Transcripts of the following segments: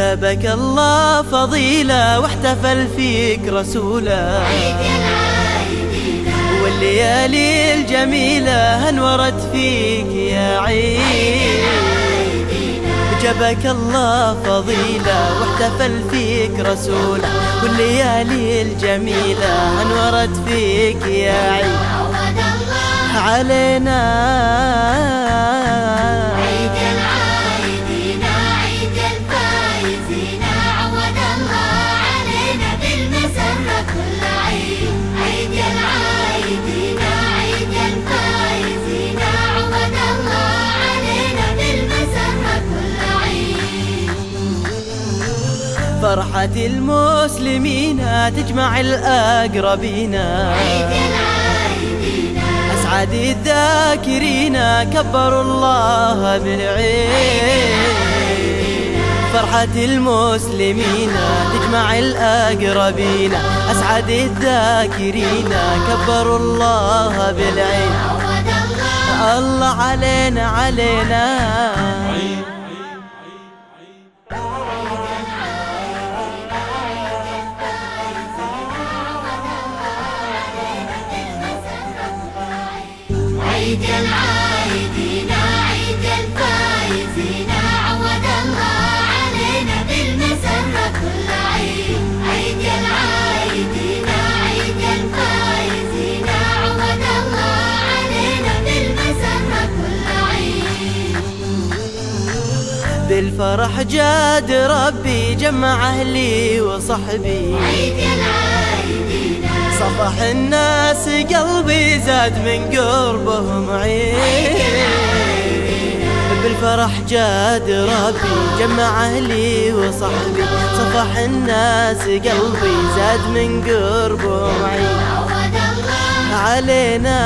جابك الله فضيلة واحتفل فيك رسوله، والليالي الجميلة انورت فيك يا عيد. جابك الله فضيلة واحتفل فيك رسوله، والليالي الجميلة انورت فيك يا عيد علينا. عيد العايدين عيد الفايزين، عود الله علينا بالمسرة كل عيد. عيد العايدين عيد الفايزين، عود الله علينا بالمسرة كل عيد. فرحة المسلمين تجمع الأقربين، أسعد الذاكرين كبروا الله بالعيد. فرحة المسلمين تجمع الأقربين، أسعد الذاكرين كبروا الله بالعيد. الله علينا علينا. عيد العايدين عيد الفايزين، عود الله علينا بالمسرة كل عيد. عيد العايدين عيد الفايزين، عود الله علينا بالمسرة كل عيد. بالفرح جاد ربي جمع أهلي وصحبي، عيد العايدين صفح الناس قلبي زاد من قربهم عيد. بالفرح جاد ربي جمع أهلي وصحبي، صفح الناس قلبي زاد من قربهم عيد علينا.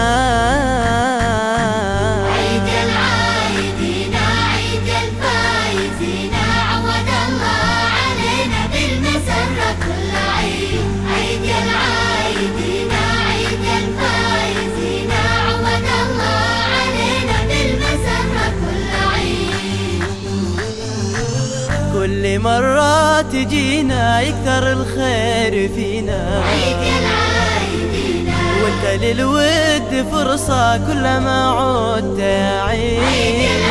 عيد العايدين عيد الفايزين، عود الله علينا بالمسرة كل عيد. عيد العايدين عيد الفايزين، عود الله علينا بالمسرة كل عيد. كل مرة تجينا يكثر الخير فينا، عيد العايدين وانت للود فرصة كلما عدت يا عيد.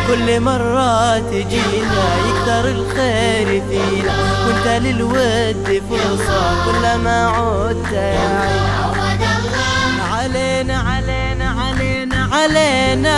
كل مرة تجينا يكثر الخير فينا، وانت للود فرصة كلما عدت يا عيد علينا علينا علينا علينا.